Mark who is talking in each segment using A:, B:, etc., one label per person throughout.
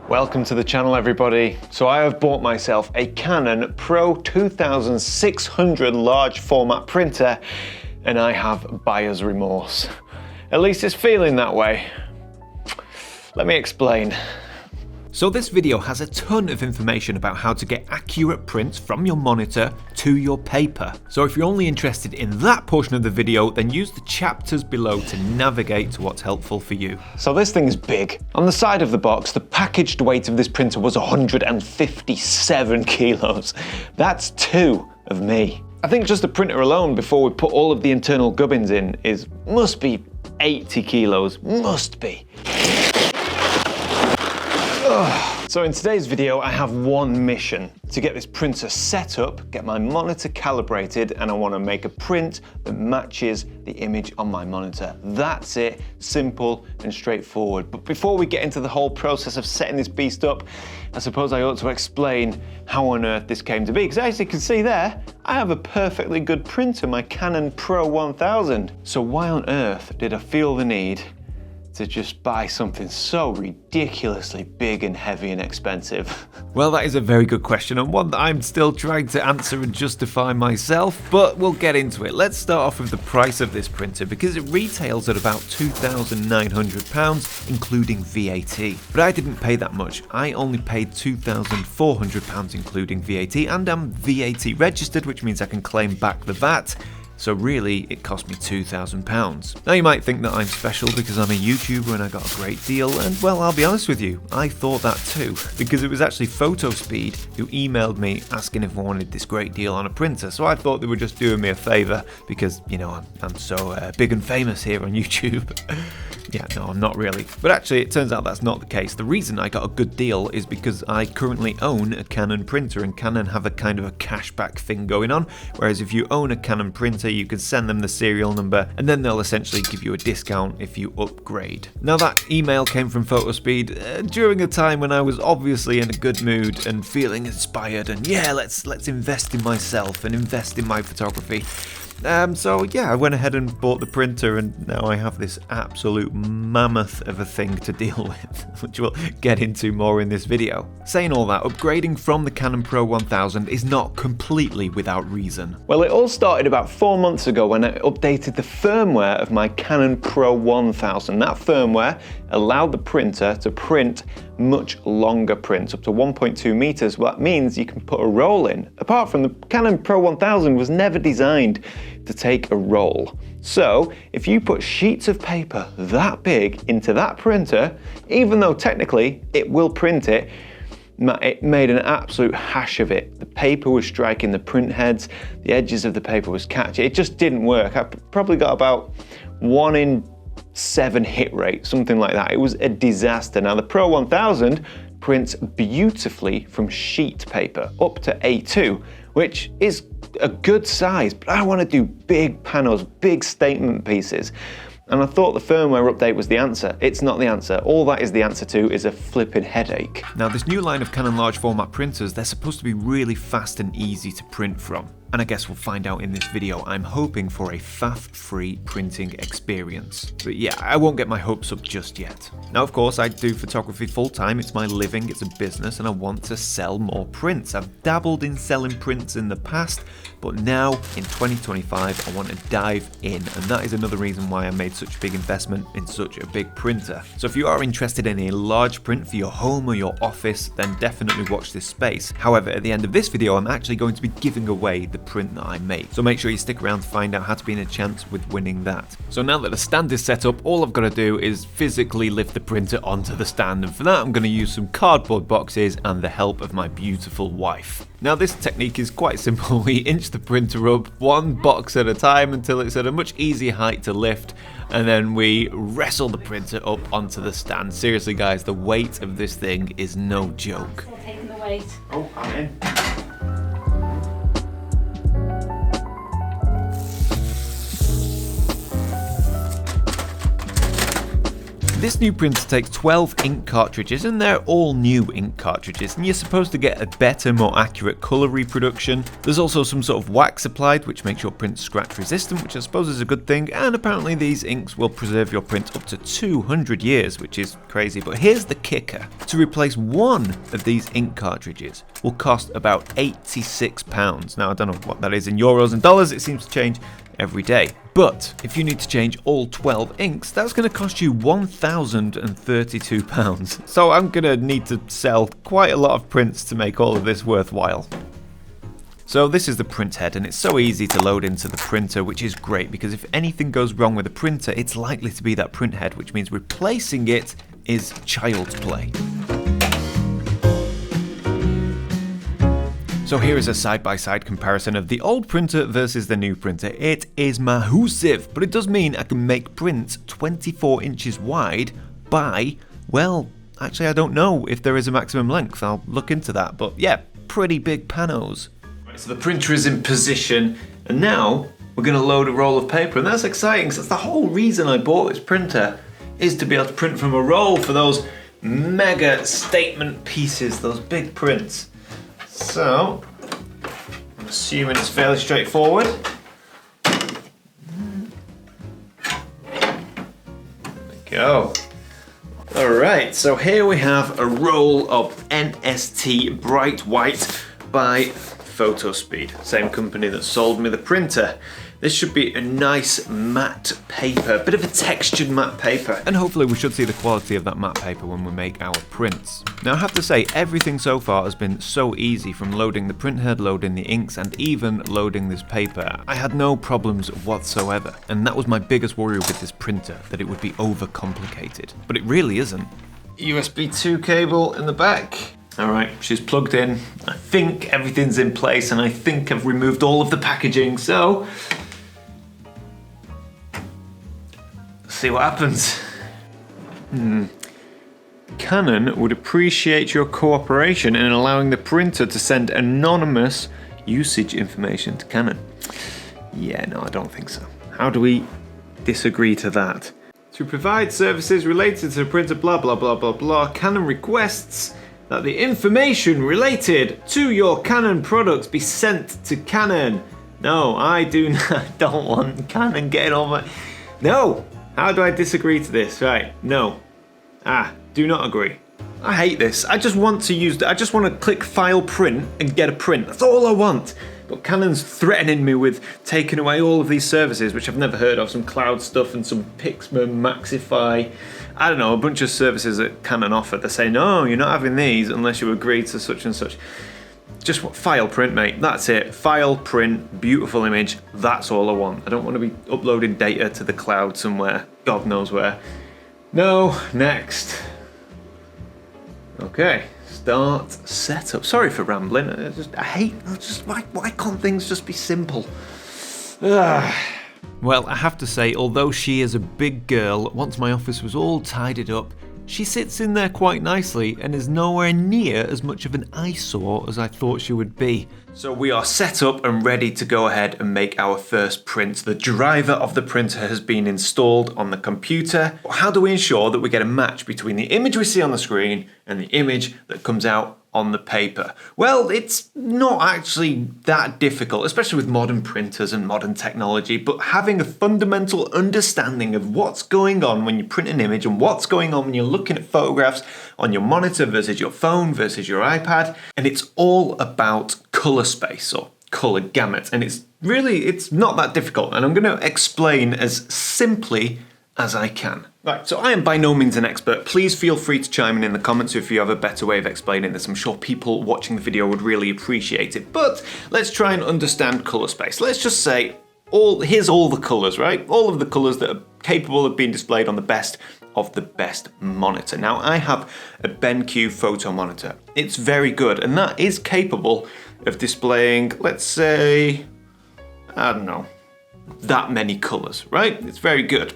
A: Welcome to the channel, everybody. So I have bought myself a Canon Pro 2600 large format printer and I have buyer's remorse. At least it's feeling that way. Let me explain.
B: So this video has a ton of information about how to get accurate prints from your monitor to your paper. So if you're only interested in that portion of the video, then use the chapters below to navigate to what's helpful for you.
A: So this thing is big. On the side of the box, the packaged weight of this printer was 157 kilos. That's 2 of me. I think just the printer alone, before we put all of the internal gubbins in, must be 80 kilos, must be. So in today's video, I have one mission: to get this printer set up, get my monitor calibrated, and I want to make a print that matches the image on my monitor. That's it, simple and straightforward. But before we get into the whole process of setting this beast up, I suppose I ought to explain how on earth this came to be. Because as you can see there, I have a perfectly good printer, my Canon Pro 1000. So why on earth did I feel the need to just buy something so ridiculously big and heavy and expensive?
B: Well, that is a very good question, and one that I'm still trying to answer and justify myself, but we'll get into it. Let's start off with the price of this printer, because it retails at about £2,900, including VAT. But I didn't pay that much. I only paid £2,400, including VAT, and I'm VAT registered, which means I can claim back the VAT. So really, it cost me £2,000. Now you might think that I'm special because I'm a YouTuber and I got a great deal, and well, I'll be honest with you, I thought that too, because it was actually PhotoSpeed who emailed me asking if I wanted this great deal on a printer, so I thought they were just doing me a favour because, you know, I'm so big and famous here on YouTube. Yeah, no, I'm not really. But actually, it turns out that's not the case. The reason I got a good deal is because I currently own a Canon printer, and Canon have a kind of a cashback thing going on, whereas if you own a Canon printer, you can send them the serial number, and then they'll essentially give you a discount if you upgrade. Now that email came from PhotoSpeed during a time when I was obviously in a good mood and feeling inspired, and yeah, let's invest in myself and invest in my photography. So yeah, I went ahead and bought the printer, and now I have this absolute mammoth of a thing to deal with, which we'll get into more in this video. Saying all that, upgrading from the Canon Pro 1000 is not completely without reason.
A: Well, it all started about 4 months ago when I updated the firmware of my Canon Pro 1000. That firmware allowed the printer to print much longer prints, up to 1.2 meters. Well, that means you can put a roll in. Apart from, the Canon Pro 1000 was never designed to take a roll. So if you put sheets of paper that big into that printer, even though technically it will print it, it made an absolute hash of it. The paper was striking the print heads, the edges of the paper was catchy. It just didn't work. I probably got about 1 in 7 hit rate, something like that. It was a disaster. Now the Pro 1000 prints beautifully from sheet paper up to A2, which is a good size, but I want to do big panels, big statement pieces. And I thought the firmware update was the answer. It's not the answer. All that is the answer to is a flipping headache.
B: Now this new line of Canon large format printers, they're supposed to be really fast and easy to print from. And I guess we'll find out in this video. I'm hoping for a faff-free printing experience. But yeah, I won't get my hopes up just yet. Now, of course, I do photography full-time. It's my living, it's a business, and I want to sell more prints. I've dabbled in selling prints in the past, but now, in 2025, I want to dive in. And that is another reason why I made such a big investment in such a big printer. So if you are interested in a large print for your home or your office, then definitely watch this space. However, at the end of this video, I'm actually going to be giving away the print that I made. So make sure you stick around to find out how to be in a chance with winning that. So now that the stand is set up, all I've got to do is physically lift the printer onto the stand, and for that I'm going to use some cardboard boxes and the help of my beautiful wife. Now this technique is quite simple. We inch the printer up 1 box at a time until it's at a much easier height to lift, and then we wrestle the printer up onto the stand. Seriously guys, the weight of this thing is no joke.
C: Still taking the weight.
A: Oh, I'm in.
B: This new printer takes 12 ink cartridges, and they're all new ink cartridges, and you're supposed to get a better, more accurate colour reproduction. There's also some sort of wax applied, which makes your print scratch resistant, which I suppose is a good thing, and apparently these inks will preserve your print up to 200 years, which is crazy. But here's the kicker. To replace one of these ink cartridges will cost about £86. Now, I don't know what that is in euros and dollars, it seems to change every day. But if you need to change all 12 inks, that's going to cost you £1,032. So I'm going to need to sell quite a lot of prints to make all of this worthwhile. So this is the print head, and it's so easy to load into the printer, which is great because if anything goes wrong with the printer, it's likely to be that print head, which means replacing it is child's play. So here is a side-by-side comparison of the old printer versus the new printer. It is massive, but it does mean I can make prints 24 inches wide by, well, actually I don't know if there is a maximum length. I'll look into that, but yeah, pretty big panos. Right, so the printer is in position, and now we're going to load a roll of paper, and that's exciting because that's the whole reason I bought this printer, is to be able to print from a roll for those mega statement pieces, those big prints. So, I'm assuming it's fairly straightforward. There we go. Alright, so here we have a roll of NST Bright White by Photospeed, same company that sold me the printer. This should be a nice matte paper, a bit of a textured matte paper. And hopefully we should see the quality of that matte paper when we make our prints. Now I have to say, everything so far has been so easy, from loading the print head, loading the inks, and even loading this paper. I had no problems whatsoever. And that was my biggest worry with this printer, that it would be overcomplicated. But it really isn't. USB 2 cable in the back. Alright, she's plugged in. I think everything's in place, and I think I've removed all of the packaging, so see what happens. Canon would appreciate your cooperation in allowing the printer to send anonymous usage information to Canon. Yeah, no, I don't think so. How do we disagree to that? To provide services related to the printer, blah, blah, blah, blah, blah, Canon requests that the information related to your Canon products be sent to Canon. No, I don't want Canon getting on my... No! How do I disagree to this? Right, no. Do not agree. I hate this. I just want to click file print and get a print. That's all I want. But Canon's threatening me with taking away all of these services, which I've never heard of. Some cloud stuff and some Pixma, Maxify. I don't know, a bunch of services that Canon offer. They say, no, you're not having these unless you agree to such and such. Just file print, mate. That's it. File print, beautiful image. That's all I want. I don't want to be uploading data to the cloud somewhere. God knows where. No, next. Okay, start setup. Sorry for rambling. Why can't things just be simple? Ugh. Well, I have to say, although she is a big girl, once my office was all tidied up, she sits in there quite nicely and is nowhere near as much of an eyesore as I thought she would be. So we are set up and ready to go ahead and make our first print. The driver of the printer has been installed on the computer. How do we ensure that we get a match between the image we see on the screen and the image that comes out on the paper? Well, it's not actually that difficult, especially with modern printers and modern technology, but having a fundamental understanding of what's going on when you print an image and what's going on when you're looking at photographs on your monitor versus your phone versus your iPad. And it's all about color space or color gamut. And it's not that difficult. And I'm going to explain as simply as I can. Right, so I am by no means an expert. Please feel free to chime in the comments if you have a better way of explaining this. I'm sure people watching the video would really appreciate it. But let's try and understand color space. Let's just say, here's all the colors, right? All of the colors that are capable of being displayed on the best of the best monitor. Now, I have a BenQ photo monitor. It's very good, and that is capable of displaying, let's say, I don't know, that many colors, right? It's very good.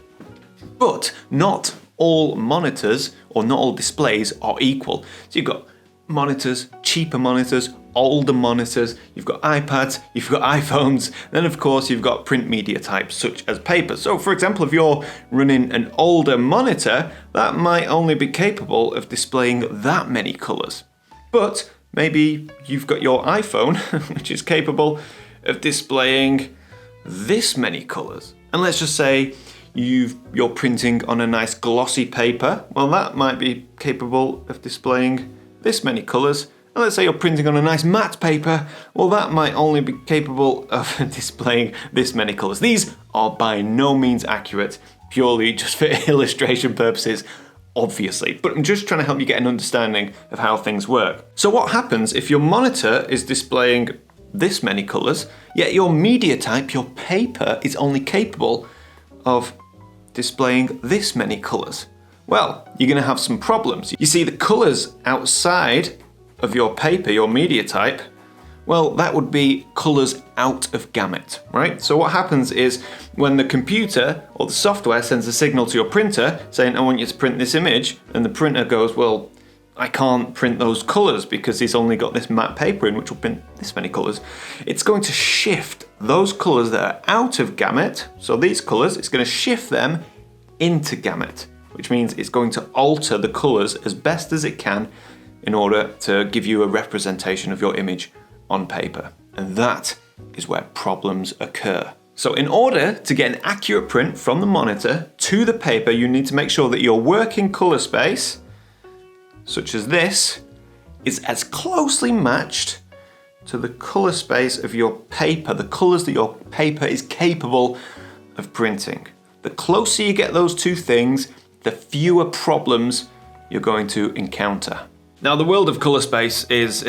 B: But not all monitors or not all displays are equal. So you've got monitors, cheaper monitors,
A: older monitors, you've got iPads, you've got iPhones, then of course you've got print media types such as paper. So for example, if you're running an older monitor, that might only be capable of displaying that many colors. But maybe you've got your iPhone, which is capable of displaying this many colors. And let's just say you're printing on a nice glossy paper. Well, that might be capable of displaying this many colors. And let's say you're printing on a nice matte paper. Well, that might only be capable of displaying this many colors. These are by no means accurate, purely just for illustration purposes, obviously. But I'm just trying to help you get an understanding of how things work. So what happens if your monitor is displaying this many colors, yet your media type, your paper, is only capable of displaying this many colors? Well, you're going to have some problems. You see, the colors outside of your paper, your media type, well, that would be colors out of gamut, right? So what happens is when the computer or the software sends a signal to your printer saying, I want you to print this image, and the printer goes, well, I can't print those colors because it's only got this matte paper in which will print this many colors. It's going to shift those colors that are out of gamut, so these colors, it's going to shift them into gamut, which means it's going to alter the colors as best as it can in order to give you a representation of your image on paper. And that is where problems occur. So in order to get an accurate print from the monitor to the paper, you need to make sure that your working color space, such as this, is as closely matched to the color space of your paper, the colors that your paper is capable of printing. The closer you get those two things, the fewer problems you're going to encounter. Now, the world of color space is,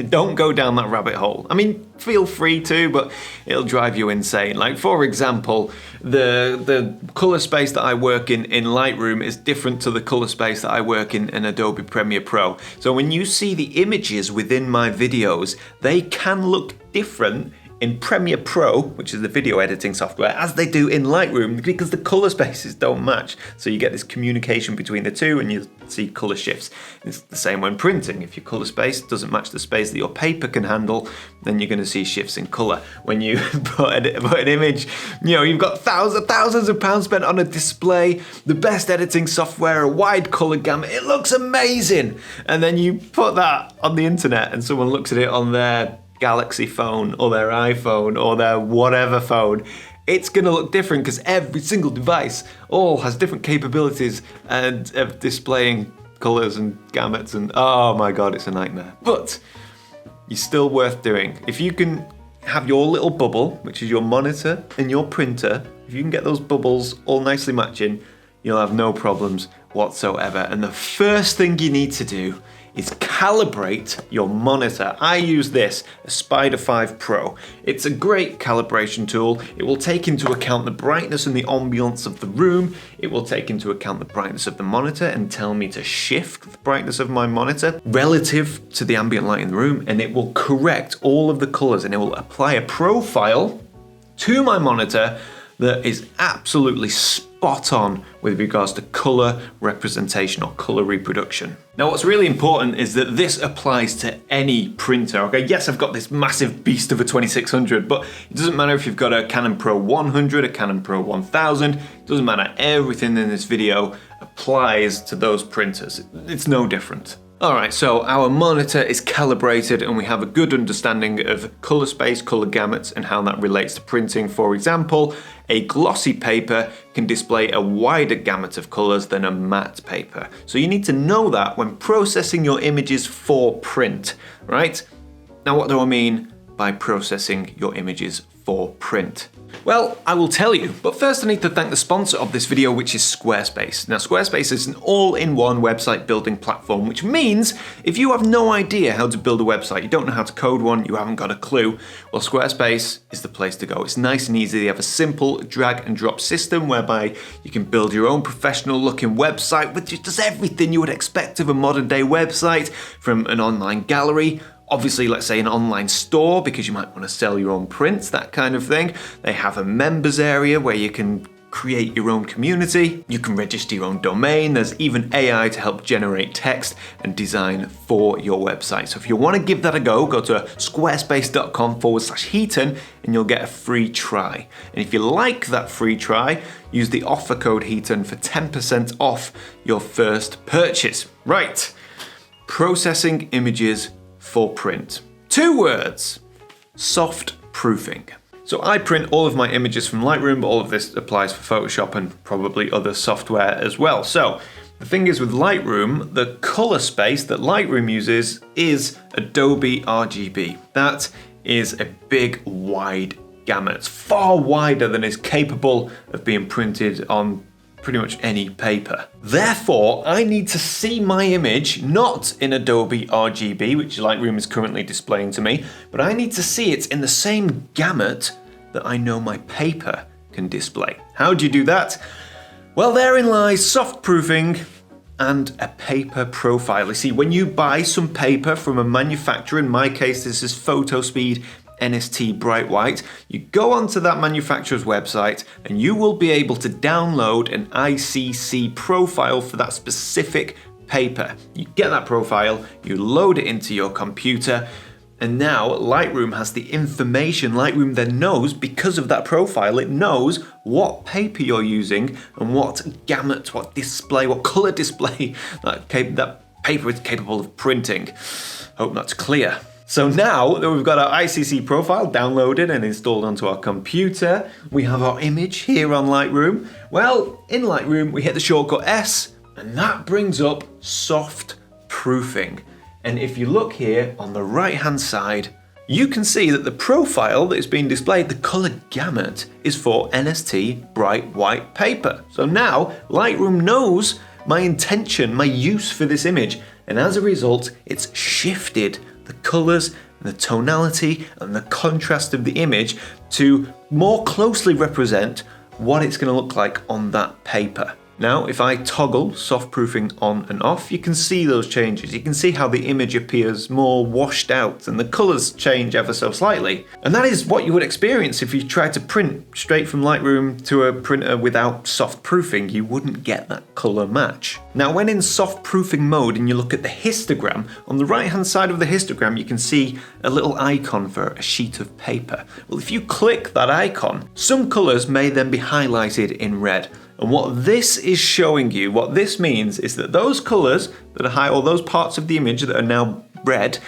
A: don't go down that rabbit hole. I mean, feel free to, but it'll drive you insane. Like, for example, the color space that I work in Lightroom is different to the color space that I work in Adobe Premiere Pro. So when you see the images within my videos, they can look different in Premiere Pro, which is the video editing software, as they do in Lightroom, because the color spaces don't match. So you get this communication between the two and you see color shifts. It's the same when printing. If your color space doesn't match the space that your paper can handle, then you're going to see shifts in color. When you put an image, you've got thousands of pounds spent on a display, the best editing software, a wide color gamut, it looks amazing. And then you put that on the internet and someone looks at it on their Galaxy phone or their iPhone or their whatever phone, it's going to look different because every single device all has different capabilities and of displaying colors and gamuts, and oh my god, it's a nightmare. But you're still worth doing. If you can have your little bubble, which is your monitor and your printer, if you can get those bubbles all nicely matching, you'll have no problems whatsoever. And the first thing you need to do is calibrate your monitor. I use this, a Spider 5 Pro. It's a great calibration tool. It will take into account the brightness and the ambiance of the room. It will take into account the brightness of the monitor and tell me to shift the brightness of my monitor relative to the ambient light in the room, and it will correct all of the colors and it will apply a profile to my monitor that is absolutely spot on with regards to color representation or color reproduction. Now, what's really important is that this applies to any printer, okay? Yes, I've got this massive beast of a 2600, but it doesn't matter if you've got a Canon Pro 100, a Canon Pro 1000, it doesn't matter. Everything in this video applies to those printers. It's no different. Alright, so our monitor is calibrated and we have a good understanding of color space, color gamuts, and how that relates to printing. For example, a glossy paper can display a wider gamut of colors than a matte paper. So you need to know that when processing your images for print, right? Now, what do I mean by processing your images for print? Well, I will tell you, but first I need to thank the sponsor of this video, which is Squarespace. Now, Squarespace is an all-in-one website building platform, which means if you have no idea how to build a website, you don't know how to code one, you haven't got a clue, well, Squarespace is the place to go. It's nice and easy. They have a simple drag and drop system whereby you can build your own professional looking website which does everything you would expect of a modern day website, from an online gallery, obviously, let's say an online store because you might want to sell your own prints, that kind of thing. They have a members area where you can create your own community, you can register your own domain, there's even AI to help generate text and design for your website. So if you want to give that a go to squarespace.com/Heaton and you'll get a free try. And if you like that free try, use the offer code Heaton for 10% off your first purchase. Right, processing images for print. 2 words, soft proofing. So I print all of my images from Lightroom, but all of this applies for Photoshop and probably other software as well. So the thing is with Lightroom, the color space that Lightroom uses is Adobe RGB. That is a big, wide gamut, far wider than is capable of being printed on pretty much any paper. Therefore, I need to see my image not in Adobe RGB, which Lightroom is currently displaying to me, but I need to see it in the same gamut that I know my paper can display. How do you do that? Well, therein lies soft proofing and a paper profile. You see, when you buy some paper from a manufacturer, in my case this is PhotoSpeed NST Bright White, you go onto that manufacturer's website and you will be able to download an ICC profile for that specific paper. You get that profile, you load it into your computer, and now Lightroom has the information. Lightroom then knows, because of that profile, it knows what paper you're using and what gamut, what display, what color display that paper is capable of printing. Hope that's clear. So now that we've got our ICC profile downloaded and installed onto our computer, we have our image here on Lightroom. Well, in Lightroom, we hit the shortcut S, and that brings up soft proofing. And if you look here on the right-hand side, you can see that the profile that is being displayed, the color gamut, is for NST Bright White paper. So now Lightroom knows my intention, my use for this image, and as a result, it's shifted the colors, the tonality, and the contrast of the image to more closely represent what it's going to look like on that paper. Now, if I toggle soft proofing on and off, you can see those changes. You can see how the image appears more washed out and the colors change ever so slightly. And that is what you would experience if you tried to print straight from Lightroom to a printer without soft proofing. You wouldn't get that color match. Now, when in soft proofing mode and you look at the histogram, on the right-hand side of the histogram, you can see a little icon for a sheet of paper. Well, if you click that icon, some colors may then be highlighted in red. And what this is showing you, what this means is that those colors that are high, or those parts of the image that are now red,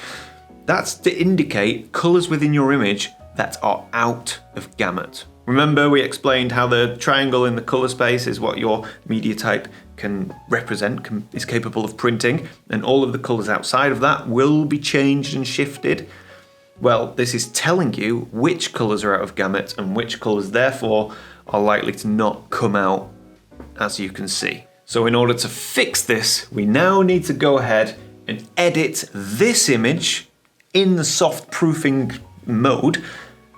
A: that's to indicate colors within your image that are out of gamut. Remember, we explained how the triangle in the color space is what your media type can represent, is capable of printing, and all of the colors outside of that will be changed and shifted. Well, this is telling you which colors are out of gamut and which colors therefore are likely to not come out, as you can see. So in order to fix this, we now need to go ahead and edit this image in the soft proofing mode,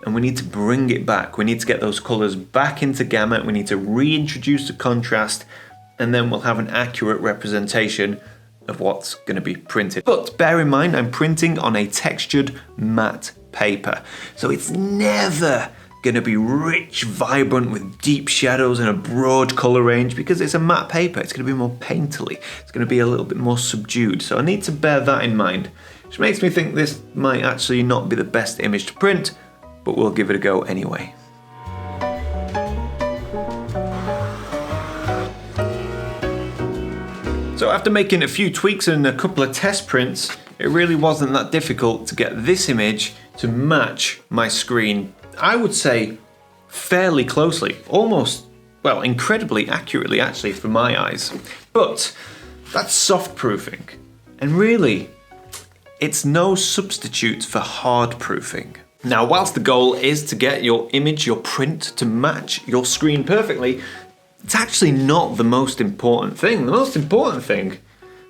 A: and we need to bring it back. We need to get those colors back into gamut. We need to reintroduce the contrast, and then we'll have an accurate representation of what's going to be printed. But bear in mind, I'm printing on a textured matte paper, so it's never going to be rich, vibrant with deep shadows and a broad color range because it's a matte paper. It's going to be more painterly. It's going to be a little bit more subdued. So I need to bear that in mind, which makes me think this might actually not be the best image to print, but we'll give it a go anyway. So after making a few tweaks and a couple of test prints, it really wasn't that difficult to get this image to match my screen. I would say fairly closely, almost, well, incredibly accurately actually for my eyes. But that's soft proofing. And really, it's no substitute for hard proofing. Now, whilst the goal is to get your image, your print to match your screen perfectly, it's actually not the most important thing. The most important thing,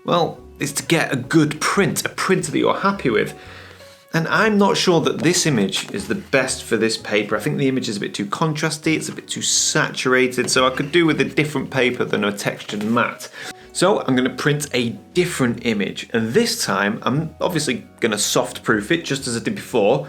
A: well, is to get a good print, a print that you're happy with. And I'm not sure that this image is the best for this paper. I think the image is a bit too contrasty, it's a bit too saturated, so I could do with a different paper than a textured matte. So I'm going to print a different image, and this time I'm obviously going to soft proof it just as I did before,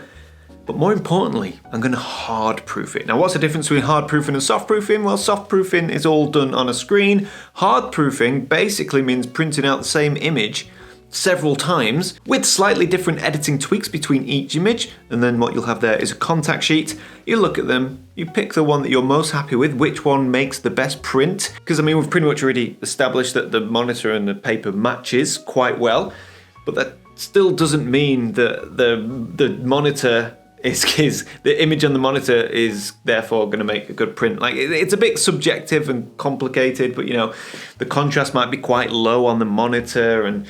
A: But more importantly, I'm going to hard proof it. Now, what's the difference between hard proofing and soft proofing? Well, soft proofing is all done on a screen. Hard proofing basically means printing out the same image several times with slightly different editing tweaks between each image, and then what you'll have there is a contact sheet. You look at them, you pick the one that you're most happy with, which one makes the best print, because I mean we've pretty much already established that the monitor and the paper matches quite well, but that still doesn't mean that the monitor is the image on the monitor is therefore going to make a good print. Like, it's a bit subjective and complicated, but you know, the contrast might be quite low on the monitor and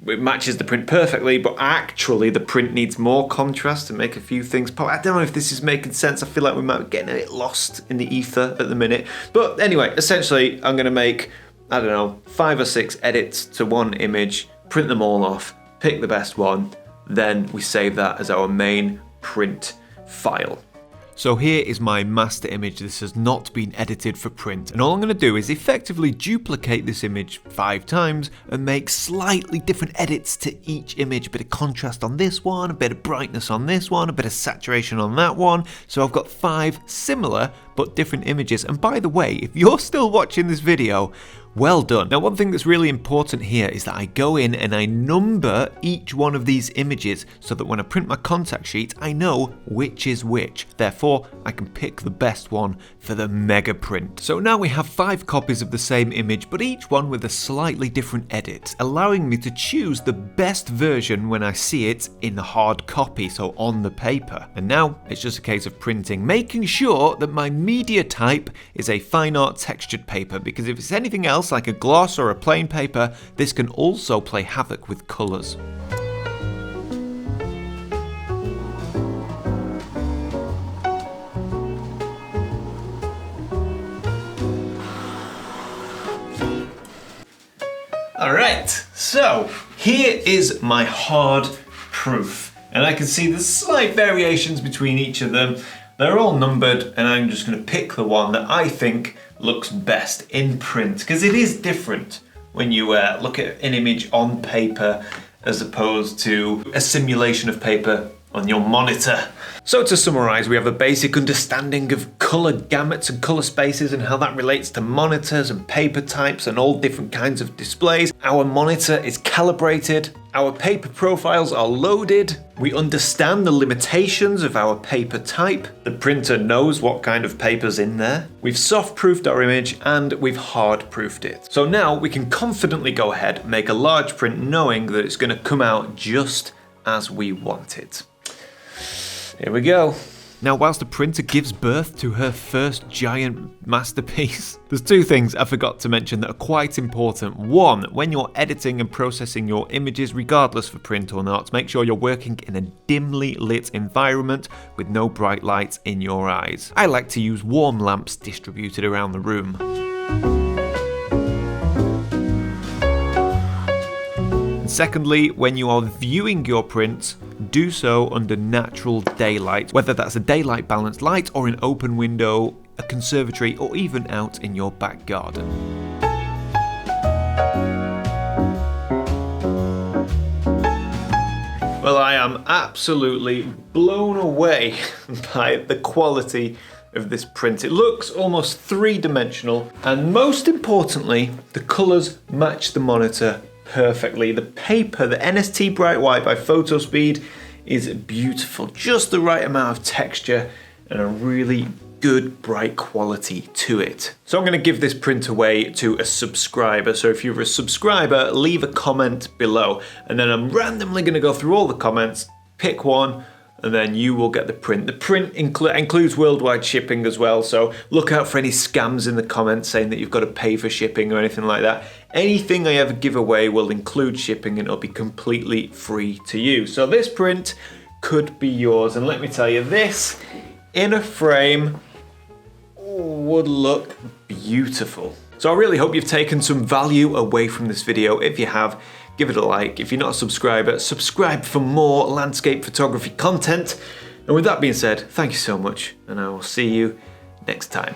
A: it matches the print perfectly, but actually the print needs more contrast to make a few things pop. I don't know if this is making sense. I feel like we might be getting a bit lost in the ether at the minute. But anyway, essentially I'm going to make, I don't know, 5 or 6 edits to one image, print them all off, pick the best one, then we save that as our main print file.
B: So here is my master image. This has not been edited for print, and all I'm going to do is effectively duplicate this image 5 times and make slightly different edits to each image. A bit of contrast on this one, a bit of brightness on this one, a bit of saturation on that one. So I've got 5 similar but different images. And by the way, if you're still watching this video, well done. Now, one thing that's really important here is that I go in and I number each one of these images so that when I print my contact sheet, I know which is which. Therefore, I can pick the best one for the mega print. So now we have 5 copies of the same image, but each one with a slightly different edit, allowing me to choose the best version when I see it in the hard copy, so on the paper. And now it's just a case of printing, making sure that my media type is a fine art textured paper, because if it's anything else, like a gloss or a plain paper, this can also play havoc with colours.
A: Alright, so here is my hard proof, and I can see there's slight variations between each of them. They're all numbered, and I'm just going to pick the one that I think looks best in print, because it is different when you look at an image on paper as opposed to a simulation of paper on your monitor. So to summarize, we have a basic understanding of color gamuts and color spaces and how that relates to monitors and paper types and all different kinds of displays. Our monitor is calibrated, our paper profiles are loaded, we understand the limitations of our paper type, the printer knows what kind of paper's in there, we've soft-proofed our image, and we've hard-proofed it. So now we can confidently go ahead and make a large print knowing that it's going to come out just as we want it. Here we go.
B: Now, whilst the printer gives birth to her first giant masterpiece, there's 2 things I forgot to mention that are quite important. 1, when you're editing and processing your images, regardless for print or not, make sure you're working in a dimly lit environment with no bright lights in your eyes. I like to use warm lamps distributed around the room. And secondly, when you are viewing your print, do so under natural daylight, whether that's a daylight balanced light or an open window, a conservatory, or even out in your back garden.
A: Well, I am absolutely blown away by the quality of this print. It looks almost 3-dimensional, and most importantly, the colours match the monitor perfectly. The paper, the NST Bright White by Photospeed, is beautiful. Just the right amount of texture and a really good bright quality to it. So I'm going to give this print away to a subscriber. So if you're a subscriber, leave a comment below, and then I'm randomly going to go through all the comments, pick one, and then you will get the print. The print includes worldwide shipping as well, so look out for any scams in the comments saying that you've got to pay for shipping or anything like that. Anything I ever give away will include shipping and it'll be completely free to you. So this print could be yours, and let me tell you, this in a frame would look beautiful. So I really hope you've taken some value away from this video. If you have, give it a like. If you're not a subscriber, subscribe for more landscape photography content. And with that being said, thank you so much, and I will see you next time.